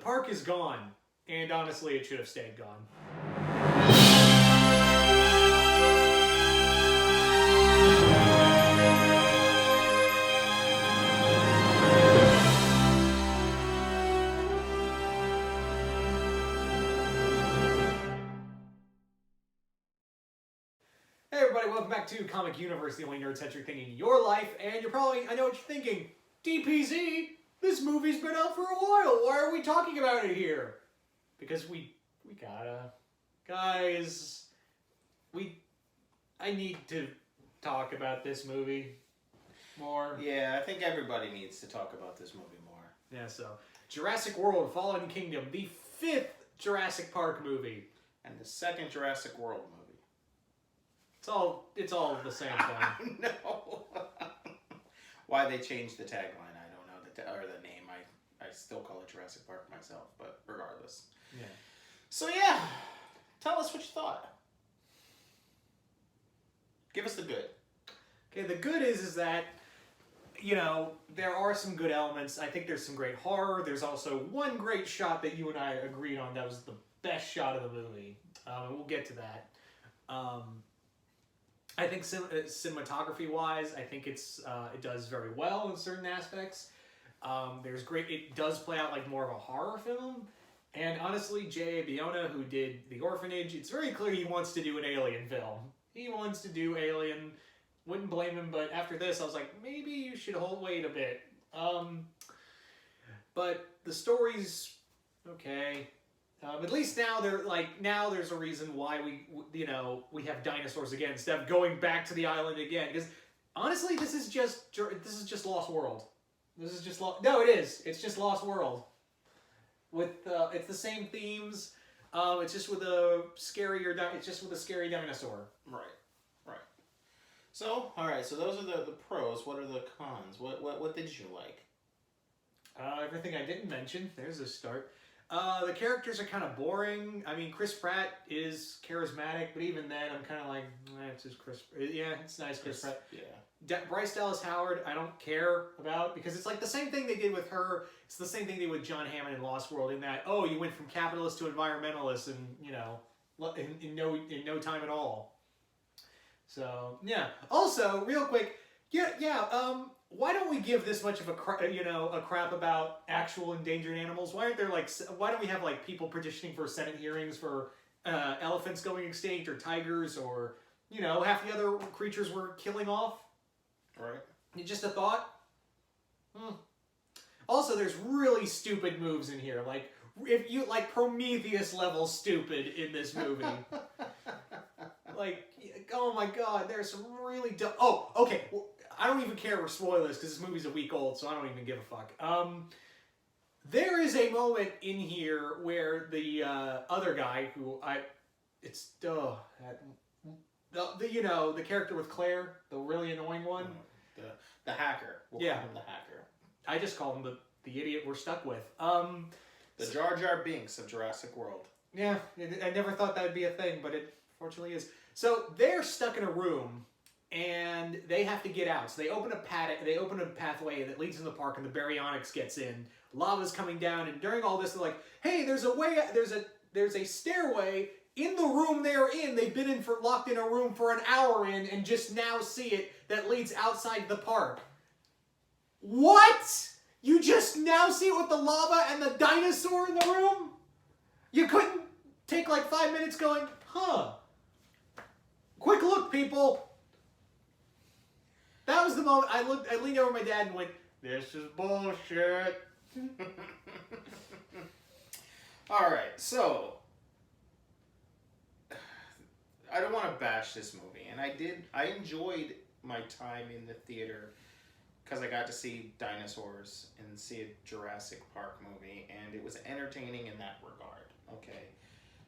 park is gone, and honestly, it should have stayed gone. Hey everybody, welcome back to Comic YOUniverse, the only nerd-centric thing in your life, and you're probably, I know what you're thinking, DPZ, this movie's been out for a while, why are we talking about it here? Because we gotta. Guys, I need to talk about this movie more. Yeah, I think everybody needs to talk about this movie more. Yeah, so, Jurassic World Fallen Kingdom, the 5th Jurassic Park movie. And the 2nd Jurassic World movie. It's all the same thing. No. Why they changed the tagline, I don't know. Or the name, I still call it Jurassic Park myself, but regardless. Yeah. So yeah, tell us what you thought. Give us the good. Okay, the good is that, you know, there are some good elements. I think there's some great horror. There's also one great shot that you and I agreed on that was the best shot of the movie. We'll get to that. I think cinematography-wise, I think it does very well in certain aspects. It does play out like more of a horror film. And honestly, J.A. Bayona, who did The Orphanage, it's very clear he wants to do an Alien film. He wants to do Alien. Wouldn't blame him, but after this, I was like, maybe you should wait a bit. But the story's okay. At least now there's a reason why we have dinosaurs again instead of going back to the island again. Because honestly, this is just Lost World. This is just no, it is. It's just Lost World. With it's the same themes. It's just with a scary dinosaur. Right. So all right. So those are the pros. What are the cons? What did you like? Everything I didn't mention. There's a start. The characters are kind of boring. I mean, Chris Pratt is charismatic, but even then, I'm kind of like, it's just Chris. Yeah, it's nice, Chris Pratt. Yeah. Bryce Dallas Howard, I don't care about because it's like the same thing they did with her. It's the same thing they did with John Hammond in Lost World. In that, you went from capitalist to environmentalist, and in no time at all. So yeah. Also, real quick, why don't we give this much of a crap about actual endangered animals? Why don't we have like people petitioning for Senate hearings for elephants going extinct or tigers or half the other creatures we're killing off? Right. Just a thought. Also, there's really stupid moves in here. Like if you like Prometheus level stupid in this movie. Like, oh my God, there's some really dumb. Oh, okay. Well, I don't even care for spoilers because this movie's a week old, so I don't even give a fuck. There is a moment in here where the other guy the character with Claire, the really annoying one, the hacker. We'll call him the hacker. I just call him the idiot we're stuck with. The Jar Jar Binks of Jurassic World. Yeah, I never thought that would be a thing, but it fortunately is. So they're stuck in a room. And they have to get out. So they open a pathway that leads to the park, and the baryonyx gets in. Lava's coming down, and during all this, they're like, "Hey, there's a stairway in the room they're in. They've been locked in a room for an hour and just now see it that leads outside the park." What? You just now see it with the lava and the dinosaur in the room? You couldn't take like 5 minutes going, huh? Quick look, people. That was the moment I leaned over my dad and went, "This is bullshit." All right, so I don't want to bash this movie, and I enjoyed my time in the theater because I got to see dinosaurs and see a Jurassic Park movie, and it was entertaining in that regard. Okay,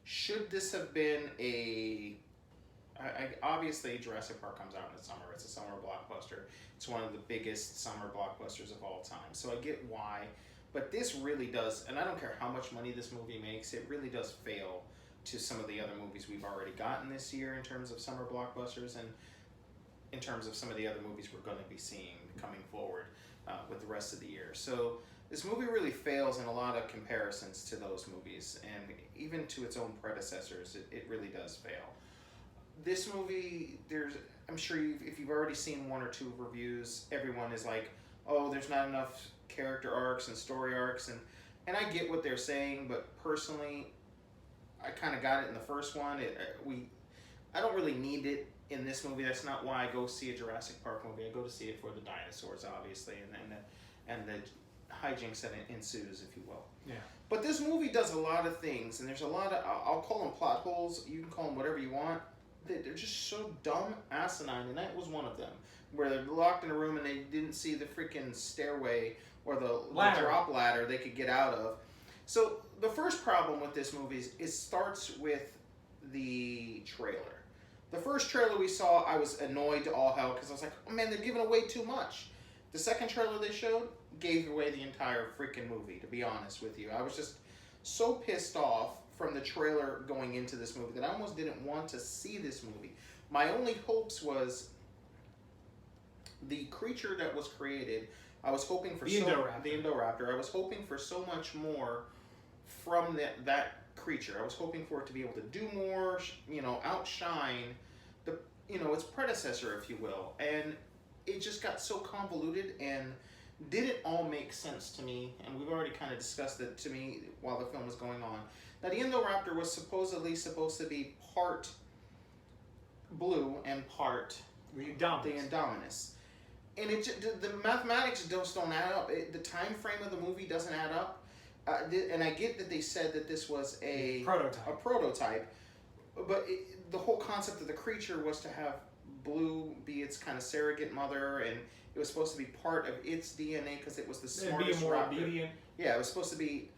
should this have been obviously, Jurassic Park comes out in the summer. It's a summer blockbuster. It's one of the biggest summer blockbusters of all time. So I get why. But this really does, and I don't care how much money this movie makes, it really does fail to some of the other movies we've already gotten this year in terms of summer blockbusters and in terms of some of the other movies we're going to be seeing coming forward with the rest of the year. So This movie really fails in a lot of comparisons to those movies, and even to its own predecessors, it really does fail. This movie, I'm sure if you've already seen one or two reviews, everyone is like, oh, there's not enough character arcs and story arcs, and I get what they're saying, but personally, I kind of got it in the first one. I don't really need it in this movie. That's not why I go see a Jurassic Park movie. I go to see it for the dinosaurs, obviously, and the hijinks that ensues, if you will. Yeah. But this movie does a lot of things, and there's a lot of, I'll call them plot holes. You can call them whatever you want. They're just so dumb, asinine, and that was one of them. Where they're locked in a room and they didn't see the freaking stairway or the drop ladder they could get out of. So the first problem with this movie is it starts with the trailer. The first trailer we saw, I was annoyed to all hell because I was like, oh man, they're giving away too much. The second trailer they showed gave away the entire freaking movie, to be honest with you. I was just so pissed off from the trailer going into this movie that I almost didn't want to see this movie. My only hopes was the creature that was created. I was hoping for the Indoraptor. I was hoping for so much more from that creature. I was hoping for it to be able to do more, outshine its predecessor, if you will. And it just got so convoluted and didn't all make sense to me. And we've already kind of discussed it to me while the film was going on. Now, the Indoraptor was supposedly supposed to be part blue and part the Indominus. And the mathematics just don't add up. The time frame of the movie doesn't add up. And I get that they said that this was a prototype, but the whole concept of the creature was to have blue be its kind of surrogate mother, and it was supposed to be part of its DNA because it was the smartest raptor. Yeah, it was supposed to be,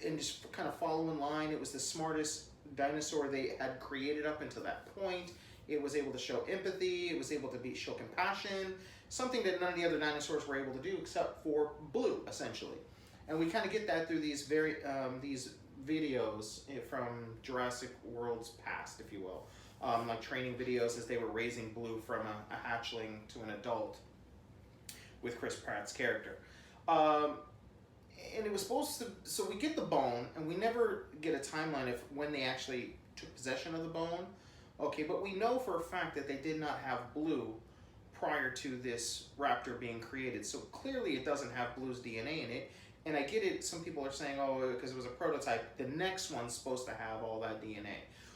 and just kind of follow in line. It was the smartest dinosaur they had created up until that point. It was able to show empathy. It was able to show compassion, something that none of the other dinosaurs were able to do except for Blue, essentially. And we kind of get that through these these videos from Jurassic World's past, if you will, like training videos as they were raising Blue from a hatchling to an adult with Chris Pratt's character. And it was supposed to, so we get the bone, and we never get a timeline of when they actually took possession of the bone. Okay, but we know for a fact that they did not have Blue prior to this raptor being created. So clearly it doesn't have Blue's DNA in it. And I get it, some people are saying, oh, because it was a prototype, the next one's supposed to have all that DNA.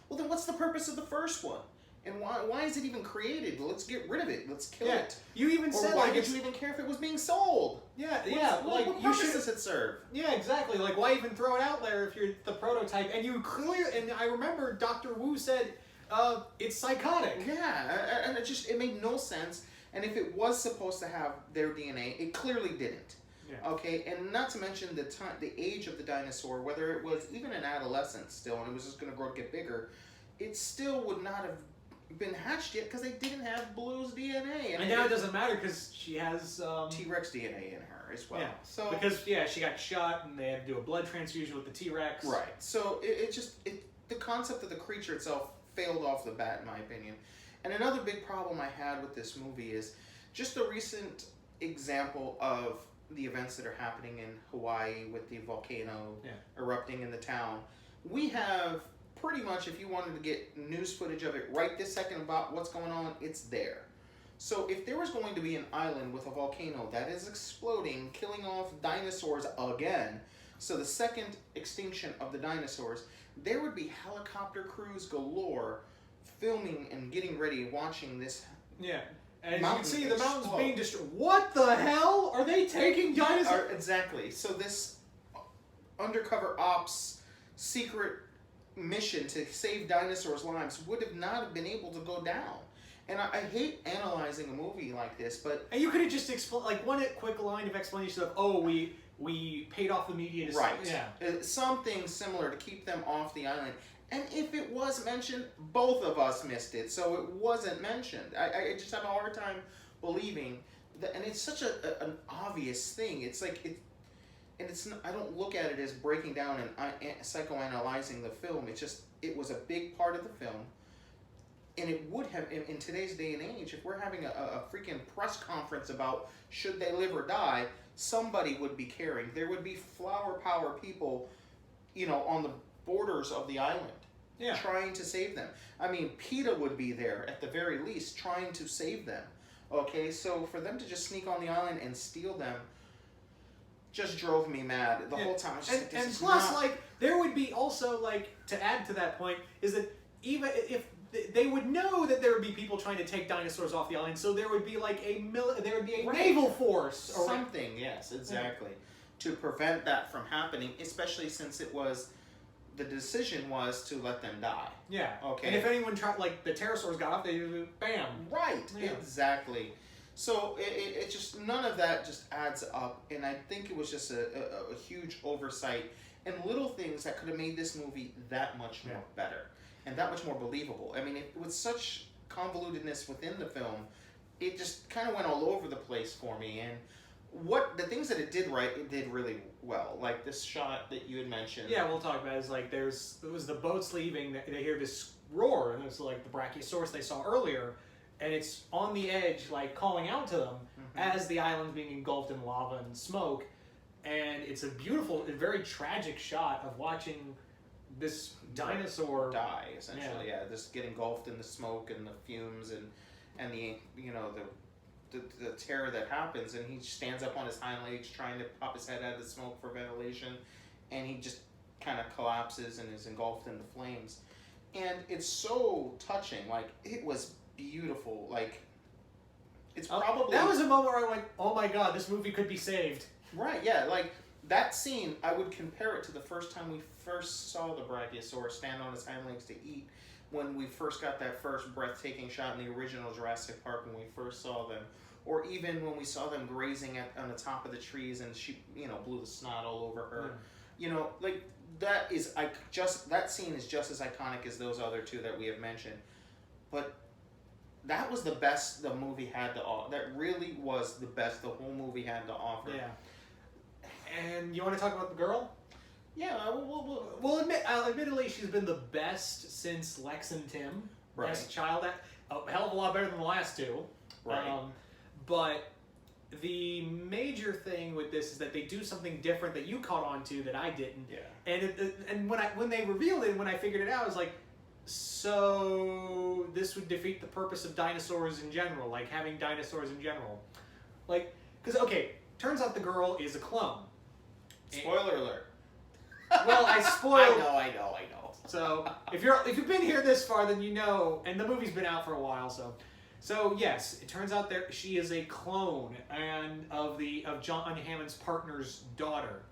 Well, then what's the purpose of the first one? And why is it even created? Let's get rid of it. Let's kill it. You even said, why did you even care if it was being sold? What purpose does it serve? Yeah, exactly. Like, why even throw it out there if you're the prototype? And and I remember Dr. Wu said, it's psychotic. Yeah, and it made no sense. And if it was supposed to have their DNA, it clearly didn't. Yeah. Okay, and not to mention the age of the dinosaur, whether it was even an adolescent still, and it was just going to grow to get bigger, it still would not have been hatched yet because they didn't have Blue's DNA. And now it doesn't matter because she has T-Rex DNA in her as well. Yeah. So because she got shot and they had to do a blood transfusion with the T-Rex. Right. So the concept of the creature itself failed off the bat, in my opinion. And another big problem I had with this movie is just a recent example of the events that are happening in Hawaii with the volcano erupting in the town. We have pretty much, if you wanted to get news footage of it right this second about what's going on, it's there. So if there was going to be an island with a volcano that is exploding, killing off dinosaurs again, so the second extinction of the dinosaurs, there would be helicopter crews galore filming and getting ready, watching this. Yeah. And you can see the mountains being destroyed. What the hell? Are they taking dinosaurs? Exactly. So this undercover ops secret mission to save dinosaurs' lives would have not been able to go down. And I hate analyzing a movie like this, but... And you could have just explained, like, one quick line of explanation of, oh, we paid off the media to... Right. Yeah. Something similar to keep them off the island. And if it was mentioned, both of us missed it, so it wasn't mentioned. I just have a hard time believing that, and it's such an obvious thing. It's like I don't look at it as breaking down and psychoanalyzing the film. It was a big part of the film, and it would have in today's day and age. If we're having a freaking press conference about should they live or die, somebody would be caring. There would be flower power people, on the borders of the island, trying to save them. I mean, PETA would be there at the very least, trying to save them. Okay, so for them to just sneak on the island and steal them just drove me mad the whole time. I was just like, and plus, like, there would be also, like, to add to that point, is that even if they would know that there would be people trying to take dinosaurs off the island, so there would be like a naval force or something. Yes, exactly, to prevent that from happening. Especially since the decision was to let them die. Yeah. Okay. And if anyone tried, like the pterosaurs got off, they bam. Right. Yeah. Exactly. So it just, none of that just adds up, and I think it was just a huge oversight and little things that could have made this movie that much more better and that much more believable. I mean, with such convolutedness within the film, it just kind of went all over the place for me. And the things that it did right, it did really well. Like this shot that you had mentioned. Yeah, we'll talk about it. It's like it was the boats leaving. They hear this roar, and it's like the Brachiosaurus they saw earlier, and it's on the edge, like calling out to them as the island's being engulfed in lava and smoke. And it's a beautiful, a very tragic shot of watching this dinosaur die, essentially. Yeah, just get engulfed in the smoke and the fumes and the the terror that happens, and he stands up on his hind legs trying to pop his head out of the smoke for ventilation, and he just kind of collapses and is engulfed in the flames. And it's so touching. Like, it was beautiful. Like, it's probably... That was a moment where I went, oh my god, this movie could be saved. Right, yeah, like, that scene, I would compare it to the first time we first saw the Brachiosaurus stand on his hind legs to eat, when we first got that first breathtaking shot in the original Jurassic Park when we first saw them, or even when we saw them grazing on the top of the trees and she, blew the snot all over her. Like, that scene is just as iconic as those other two that we have mentioned. But that was the best the movie had to offer. That really was the best the whole movie had to offer. Yeah. And you want to talk about the girl? Yeah, admittedly, she's been the best since Lex and Tim. Right. Best child, a hell of a lot better than the last two. Right. But the major thing with this is that they do something different that you caught on to that I didn't. Yeah. And when they revealed it, when I figured it out, I was like, so this would defeat the purpose of dinosaurs in general, like having dinosaurs in general. Like, because, okay, turns out the girl is a clone. Spoiler alert. Well, I spoiled. I know. So if you've been here this far, then you know, and the movie's been out for a while, so yes, it turns out she is a clone of John Hammond's partner's daughter,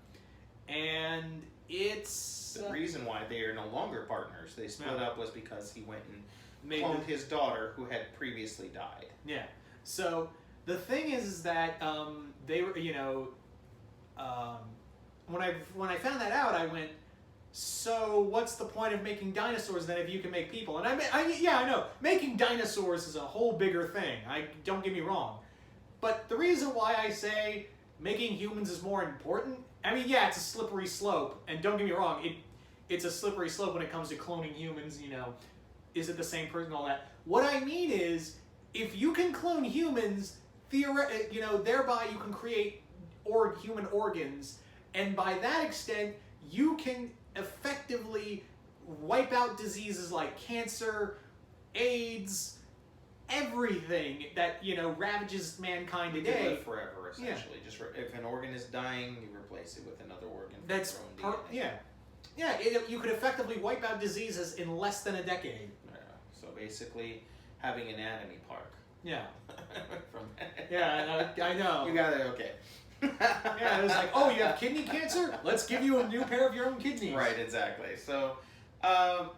and it's the reason why they are no longer partners. They split up was because he went and cloned his daughter, who had previously died. Yeah. So the thing is that they were, when I found that out, I went, so what's the point of making dinosaurs then if you can make people? And I know, making dinosaurs is a whole bigger thing. Don't get me wrong. But the reason why I say making humans is more important, it's a slippery slope. And don't get me wrong, it's a slippery slope when it comes to cloning humans, is it the same person and all that. What I mean is, if you can clone humans, thereby you can create human organs, and by that extent, you can effectively wipe out diseases like cancer, AIDS, everything that, ravages mankind today. You can live forever, essentially. Yeah. Just if an organ is dying, you replace it with another organ from your own DNA. You could effectively wipe out diseases in less than a decade. Yeah. So basically, having an anatomy park. Yeah. I know. You got it, okay. Yeah, it was like, oh, you have kidney cancer? Let's give you a new pair of your own kidneys. Right, exactly. So, and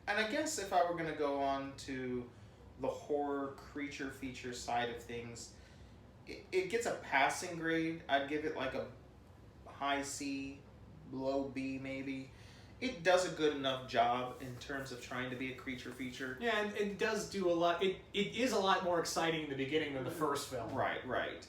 I guess if I were going to go on to the horror creature feature side of things, it gets a passing grade. I'd give it like a high C, low B maybe. It does a good enough job in terms of trying to be a creature feature. Yeah, and it does do a lot. It is a lot more exciting in the beginning than the first film. Right.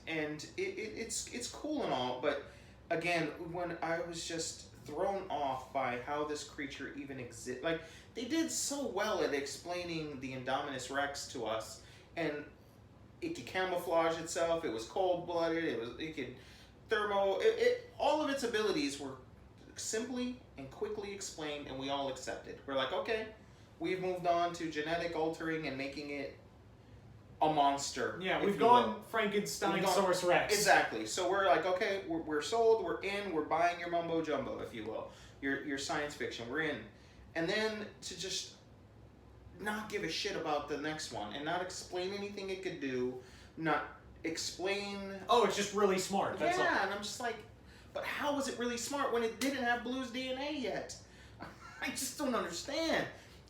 And it's cool and all, but again, when I was just thrown off by how this creature even exists. Like, they did so well at explaining the Indominus Rex to us, and it could camouflage itself. It was cold-blooded. It could thermo. All of its abilities were simply and quickly explained, and we all accepted. We're like, okay, we've moved on to genetic altering and making it a monster. Yeah, we've gone Frankenstein, Source Rex. Exactly. So we're like, okay, we're sold. We're in. We're buying your mumbo jumbo, if you will. Your science fiction. We're in. And then to just not give a shit about the next one and not explain anything it could do, not explain. Oh, it's just really smart. That's all. And I'm just like, but how was it really smart when it didn't have Blue's DNA yet? I just don't understand.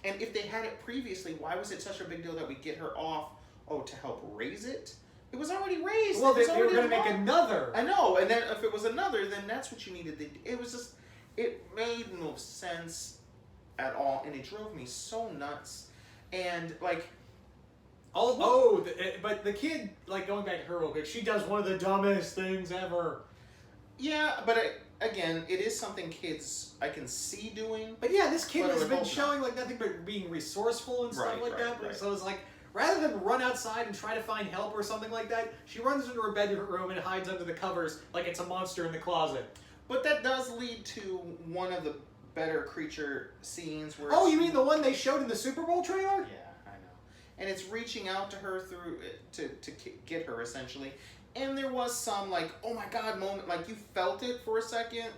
And if they had it previously, why was it such a big deal that we get her off? Oh, to help raise it? It was already raised. Well, they were going to make another. I know, and then if it was another, then that's what you needed. It was just, it made no sense at all, and it drove me so nuts. And like, but the kid, like going back to her real quick, she does one of the dumbest things ever. Yeah, but again, it is something kids I can see doing. But yeah, this kid has been showing like nothing but being resourceful and stuff like that. Right. So it's like, rather than run outside and try to find help or something like that, she runs into her bedroom and hides under the covers like it's a monster in the closet. But that does lead to one of the better creature scenes where... Oh, you mean the one they showed in the Super Bowl trailer? Yeah, I know. And it's reaching out to her to get her, essentially. And there was some, like, oh my god moment, like, you felt it for a second.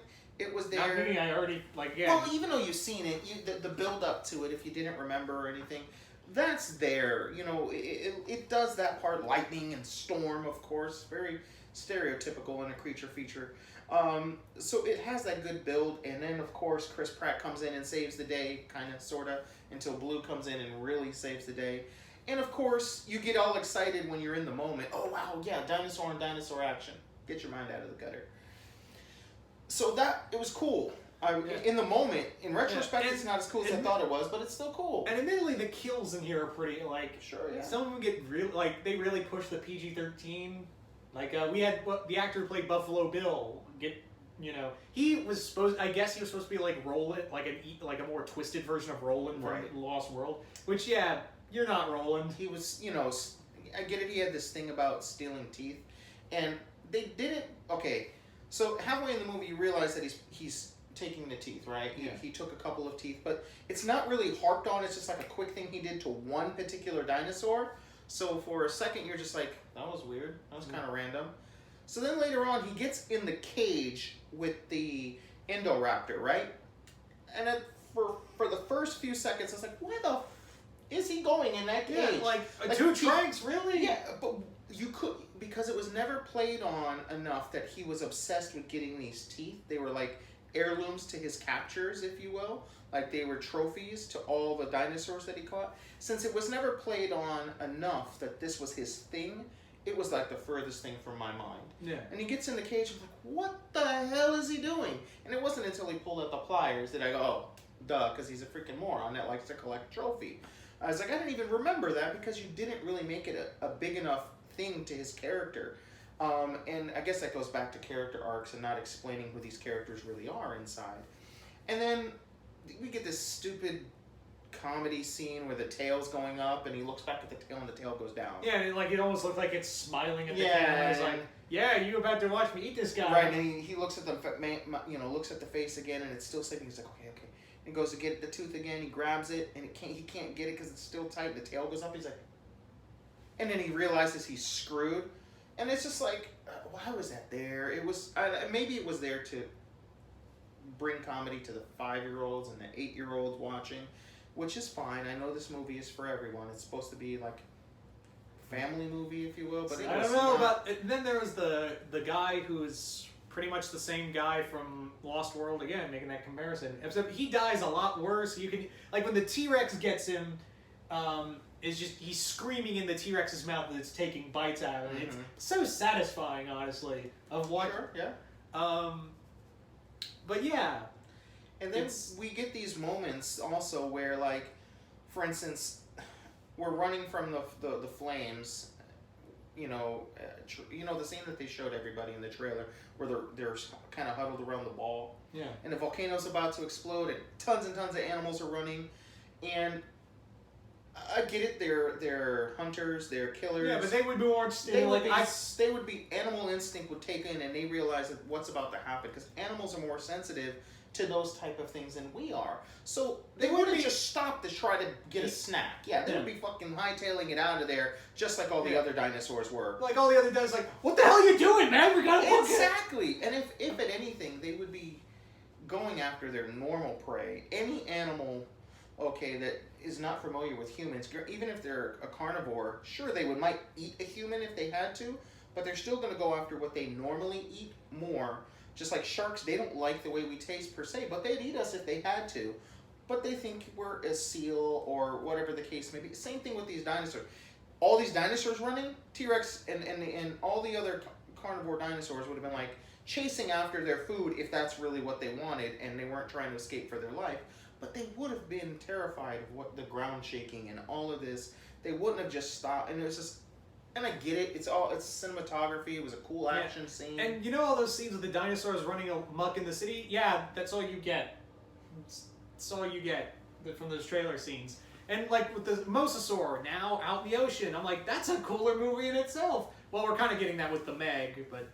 It was there. Not me, I already, like, yeah. Well, even though you've seen it, the build-up to it, if you didn't remember or anything, that's there. You know, it does that part. Lightning and storm, of course. Very stereotypical in a creature feature. So it has that good build, and then of course Chris Pratt comes in and saves the day, kind of, sort of, until Blue comes in and really saves the day. And of course, you get all excited when you're in the moment. Oh wow, yeah, dinosaur and dinosaur action. Get your mind out of the gutter. So it was cool. In the moment, in retrospect, it's not as cool as I thought it was, but it's still cool. And admittedly, the kills in here are pretty, like, sure, yeah. Some of them get real, like, they really push the PG-13. Like, we had the actor who played Buffalo Bill get, you know, he was supposed to be like Roland, like a more twisted version of Roland from Lost World. Which, yeah, you're not Roland. He was, you know, I get it. He had this thing about stealing teeth, and they didn't. Okay, so halfway in the movie, you realize that he's taking the teeth, right? Yeah. He took a couple of teeth, but it's not really harped on. It's just like a quick thing he did to one particular dinosaur. So for a second, you're just like, that was weird. That was kind of random. So then later on, he gets in the cage with the Indoraptor, right? And for the first few seconds, I was like, why the is he going in that cage? Yeah, like two trunks, really? Yeah, but you could, because it was never played on enough that he was obsessed with getting these teeth. They were like heirlooms to his captures, if you will. Like they were trophies to all the dinosaurs that he caught. Since it was never played on enough that this was his thing, it was like the furthest thing from my mind. Yeah. And he gets in the cage and I'm like, what the hell is he doing? And it wasn't until he pulled out the pliers that I go, oh, duh, because he's a freaking moron that likes to collect trophy. I was like, I didn't even remember that because you didn't really make it a big enough thing to his character. And I guess that goes back to character arcs and not explaining who these characters really are inside. And then we get this stupid comedy scene where the tail's going up and he looks back at the tail and the tail goes down. Yeah, and it almost looked like it's smiling at the camera. It's like, yeah, you about to watch me eat this guy. Right, and he looks at looks at the face again and it's still sleeping. He's like, okay. And he goes to get the tooth again. He grabs it and he can't get it because it's still tight. The tail goes up. He's like, and then he realizes he's screwed. And it's just like, why was that there? It was maybe it was there to bring comedy to the 5-year-olds and the 8-year-olds watching, which is fine. I know this movie is for everyone. It's supposed to be like a family movie, if you will. But I don't know about. Then there was the guy who's pretty much the same guy from Lost World again, making that comparison. Except he dies a lot worse. You can like when the T-Rex gets him. He's screaming in the T-Rex's mouth that it's taking bites out of it. Mm-hmm. It's so satisfying, honestly. Of what? Sure, yeah. But yeah. And then we get these moments also where, like, for instance, we're running from the flames. You know, the scene that they showed everybody in the trailer where they're kind of huddled around the ball. Yeah. And the volcano's about to explode, and tons of animals are running, and I get it. They're hunters. They're killers. Yeah, but they would be more interested. They would be animal instinct would take in, and they realize that what's about to happen because animals are more sensitive to those type of things than we are. So they wouldn't just stop to try to get a snack. Yeah, they would be fucking hightailing it out of there, just like all the other dinosaurs were. Like all the other dinosaurs, like, what the hell are you doing, man? We gotta book it. Exactly. And if at anything, they would be going after their normal prey. Any animal, okay, that is not familiar with humans, even if they're a carnivore, sure, they might eat a human if they had to, but they're still going to go after what they normally eat more. Just like sharks, they don't like the way we taste per se, but they'd eat us if they had to. But they think we're a seal or whatever the case may be. Same thing with these dinosaurs. All these dinosaurs running, T-Rex and all the other carnivore dinosaurs would have been like chasing after their food if that's really what they wanted and they weren't trying to escape for their life. But they would have been terrified of what the ground shaking and all of this. They wouldn't have just stopped. And it was just, and I get it. It's cinematography. It was a cool action scene. And you know all those scenes with the dinosaurs running amok in the city? Yeah, that's all you get. That's all you get from those trailer scenes. And like with the Mosasaur now out in the ocean, I'm like, that's a cooler movie in itself. Well, we're kind of getting that with the Meg, but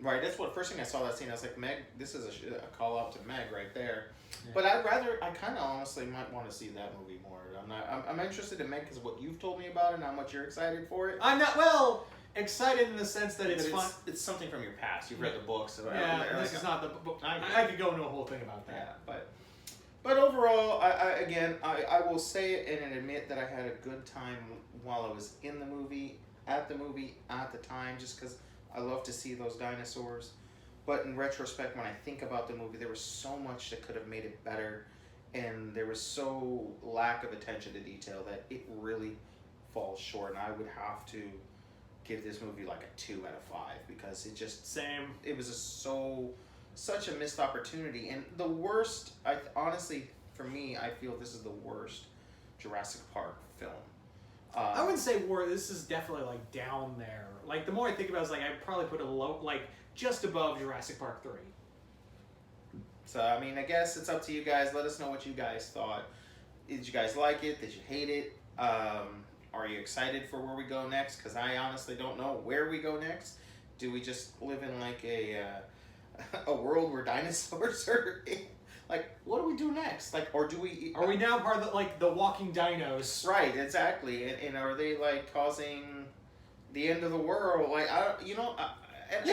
right. That's what first thing I saw that scene. I was like, Meg. This is a call out to Meg right there. Yeah. But I kind of honestly might want to see that movie more. I'm interested in Meg because of what you've told me about it and how much you're excited for it. I'm not excited in the sense that it's fun. It's something from your past. You've read the books. So this is not the book. I could go into a whole thing about that. Yeah, but overall, I will say it and admit that I had a good time while I was in the movie, at the time, just because I love to see those dinosaurs. But in retrospect, when I think about the movie, there was so much that could have made it better, and there was so lack of attention to detail that it really falls short. And I would have to give this movie like a 2 out of 5 because it just it was such a missed opportunity. And the worst, honestly, for me, I feel this is the worst Jurassic Park film. I wouldn't say worst. This is definitely like down there. Like the more I think about it, it's like I'd probably put it just above Jurassic Park 3. So, I mean, I guess it's up to you guys. Let us know what you guys thought. Did you guys like it? Did you hate it? Are you excited for where we go next? Because I honestly don't know where we go next. Do we just live in like a world where dinosaurs are... Like, what do we do next? Like, or do we... Are we now part of the walking dinos? Right, exactly. And are they, like, causing the end of the world? Like, but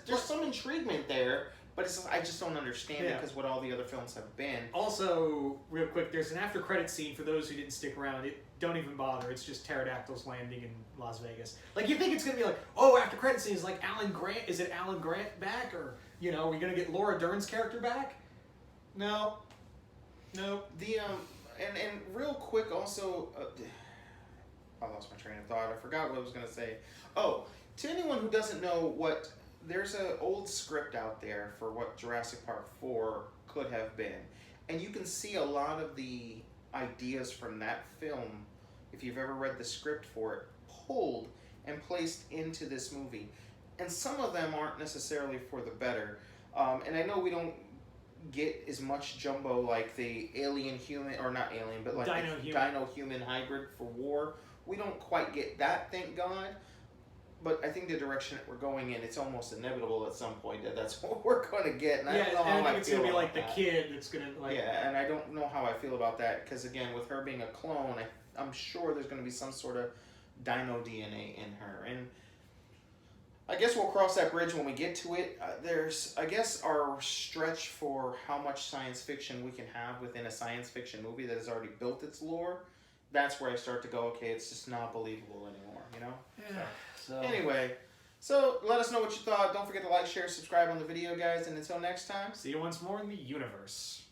there's some intriguement there, but it's just, I just don't understand it because what all the other films have been. Also, real quick, there's an after credit scene for those who didn't stick around. Don't even bother. It's just pterodactyls landing in Las Vegas. Like, you think it's going to be like, oh, after credit scene is like Alan Grant. Is it Alan Grant back? Or, are we going to get Laura Dern's character back? No. The and real quick also, I lost my train of thought. I forgot what I was gonna say. Oh, to anyone who doesn't know there's an old script out there for what Jurassic Park 4 could have been, and you can see a lot of the ideas from that film, if you've ever read the script for it, pulled and placed into this movie, and some of them aren't necessarily for the better. And I know we don't get as much jumbo like the alien human, or not alien, but like dino human hybrid for war. We don't quite get that, thank God. But I think the direction that we're going in, it's almost inevitable at some point that that's what we're going to get. And I don't know how I think it's going to be like the kid that's going to like... Yeah, and I don't know how I feel about that because again, with her being a clone, I'm sure there's going to be some sort of dino DNA in her. And I guess we'll cross that bridge when we get to it. There's, I guess, our stretch for how much science fiction we can have within a science fiction movie that has already built its lore. That's where I start to go, okay, it's just not believable anymore, Yeah. So. Anyway, let us know what you thought. Don't forget to like, share, subscribe on the video, guys. And until next time, see you once more in the universe.